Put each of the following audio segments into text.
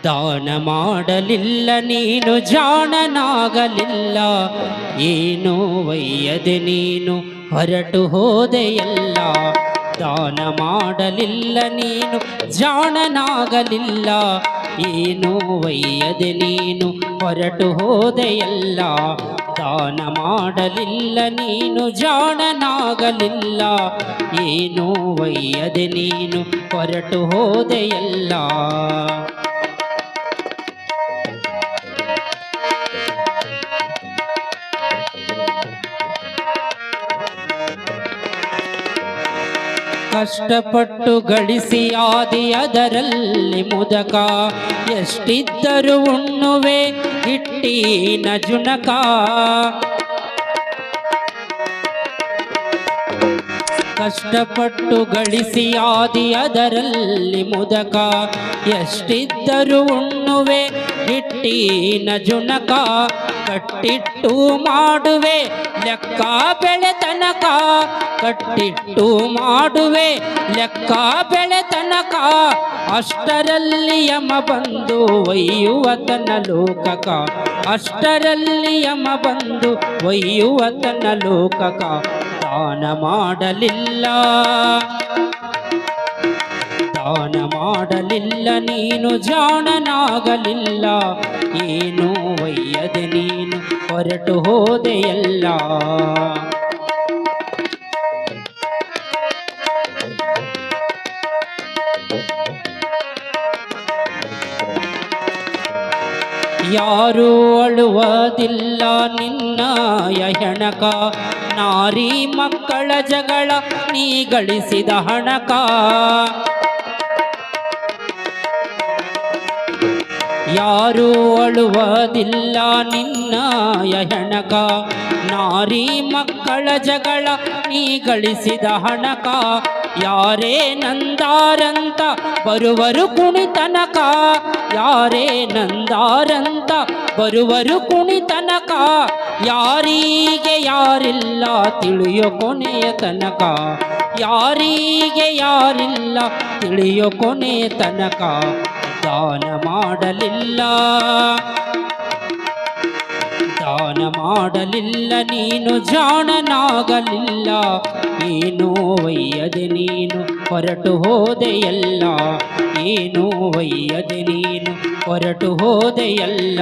ದಾನ ಮಾಡಲಿಲ್ಲ ನೀನು ಜಾಣನಾಗಲಿಲ್ಲ, ಏನೋ ಒಯ್ಯದೆ ನೀನು ಹೊರಟು ಹೋದೆಯಲ್ಲ. ದಾನ ಮಾಡಲಿಲ್ಲ ನೀನು ಜಾಣನಾಗಲಿಲ್ಲ, ಏನೋ ಒಯ್ಯದೆ ನೀನು ಹೊರಟು ಹೋದೆಯಲ್ಲ. ದಾನ ಮಾಡಲಿಲ್ಲ ನೀನು ಜಾಣನಾಗಲಿಲ್ಲ, ಏನೋ ಒಯ್ಯದೆ ನೀನು ಹೊರಟು ಹೋದೆಯಲ್ಲ. ಕಷ್ಟಪಟ್ಟು ಗಳಿಸಿ ಆದಿ ಅದರಲ್ಲಿ ಮುದಕ, ಎಷ್ಟಿದ್ದರೂ ಉಣ್ಣುವೆ ಹಿಟ್ಟಿನ ಜುಣಕ. ಕಷ್ಟಪಟ್ಟು ಗಳಿಸಿ ಆದಿ ಅದರಲ್ಲಿ ಮುದಕ, ಎಷ್ಟಿದ್ದರೂ ಉಣ್ಣುವೆ ಹಿಟ್ಟಿನ ಜುಣಕ. ಕಟ್ಟಿಟ್ಟು ಮಾಡುವೆ ಲೆಕ್ಕ ಬೆಳೆತನಕ, ಕಟ್ಟಿಟ್ಟು ಮಾಡುವೆ ಲೆಕ್ಕ ಬೆಳೆತನಕ. ಅಷ್ಟರಲ್ಲಿ ಯಮ ಬಂದು ಒಯ್ಯುವ ತನ್ನ ಲೋಕಕ, ಅಷ್ಟರಲ್ಲಿ ಯಮ ಬಂದು ಒಯ್ಯುವ ತನ್ನ ಲೋಕಕ. ದಾನ ಮಾಡಲಿಲ್ಲ, ದಾನ ಮಾಡಲಿಲ್ಲ ನೀನು ಜಾಣನಾಗಲಿಲ್ಲ, ಏನೋ ಒಯ್ಯದೆ ನೀನು ಹೊರಟು ಹೋದೆಯಲ್ಲ. ಯಾರೂ ಅಳುವುದಿಲ್ಲ ನಿನ್ನಯ ಹೆಣಕ, ನಾರಿ ಮಕ್ಕಳ ಜಗಳ ನೀ ಗಳಿಸಿದ ಹಣಕ. ಯಾರೂ ಅಳುವುದಿಲ್ಲ ನಿನ್ನಯ ಹೆಣಕ, ನಾರಿ ಮಕ್ಕಳ ಜಗಳ ನೀ ಗಳಿಸಿದ ಹಣಕ. ಯಾರೇ ನಂದಾರಂತ ಬರುವರು ಕುಣಿತನಕ, ಯಾರೇ ನಂದಾರಂತ ಬರುವರು ಕುಣಿತನಕ. ಯಾರಿಗೆ ಯಾರಿಲ್ಲ ತಿಳಿಯೋ ಕೊನೆಯ ತನಕ, ಯಾರಿಗೆ ಯಾರಿಲ್ಲ ತಿಳಿಯೋ ಕೊನೆಯ ತನಕ. ದಾನ ಮಾಡಲಿಲ್ಲ, ದಾನ ಮಾಡಲಿಲ್ಲ ನೀನು ಜಾಣನಾಗಲಿಲ್ಲ, ಏನೋ ಒಯ್ಯದೆ ನೀನು ಹೊರಟು ಹೋದೆಯಲ್ಲ. ಏನೋ ಒಯ್ಯದೆ ನೀನು ಹೊರಟು ಹೋದೆಯಲ್ಲ.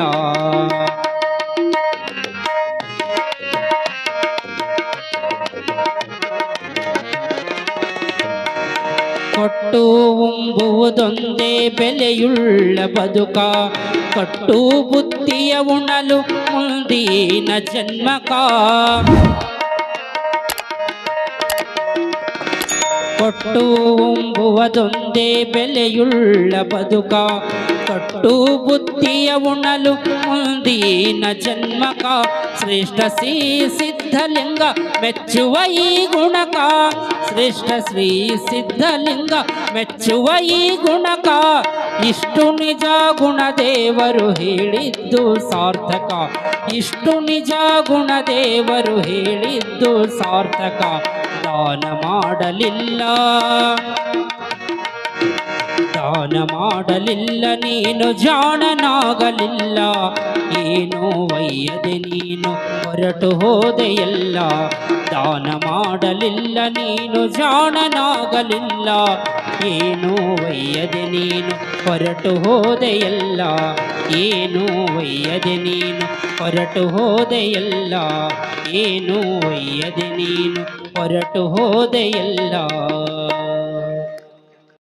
ಕೊಟ್ಟು ಉಂಬುವುದೊಂದೇ ಬೆಲೆಯುಳ್ಳ ಬದುಕ, ಕಟ್ಟು ಬುದ್ಧಿಯ ಉಣಲು ಮುಂದಿನ ಜನ್ಮಕ. ಕೊಟ್ಟು ಉಂಬುವುದೊಂದೇ ಬೆಲೆಯುಳ್ಳ ಬದುಕ, ಕಟ್ಟು ಬುದ್ಧಿಯ ಉಣಲು ಮುಂದಿನ ಜನ್ಮಕ. ಶ್ರೇಷ್ಠ ಶ್ರೀ ಸಿದ್ಧಲಿಂಗ ಮೆಚ್ಚುವ ಈ ಗುಣಕ, ಶ್ರೇಷ್ಠ ಶ್ರೀ ಸಿದ್ಧಲಿಂಗ ಮೆಚ್ಚುವ ಈ ಗುಣಕ. ಇಷ್ಟು ನಿಜ ಗುಣದೇವರು ಹೇಳಿದ್ದು ಸಾರ್ಥಕ, ಇಷ್ಟು ನಿಜ ಗುಣದೇವರು ಹೇಳಿದ್ದು ಸಾರ್ಥಕ. ದಾನ ಮಾಡಲಿಲ್ಲ, ದಾನ ಮಾಡಲಿಲ್ಲ ನೀನು ಜಾಣನಾಗಲಿಲ್ಲ, ಏನೋ ಒಯ್ಯದೆ ನೀನು ಹೊರಟು ಹೋದೆಯಲ್ಲ. ದಾನ ಮಾಡಲಿಲ್ಲ ನೀನು ಜಾಣನಾಗಲಿಲ್ಲ, ಏನೋ ಒಯ್ಯದೆ ನೀನು ಹೊರಟು ಹೋದೆಯಲ್ಲ. ಏನೋ ಒಯ್ಯದೆ ನೀನು ಹೊರಟು ಹೋದೆಯಲ್ಲ, ಏನೋ ಒಯ್ಯದೆ ನೀನು ಹೊರಟು ಹೋದೆಯಲ್ಲ.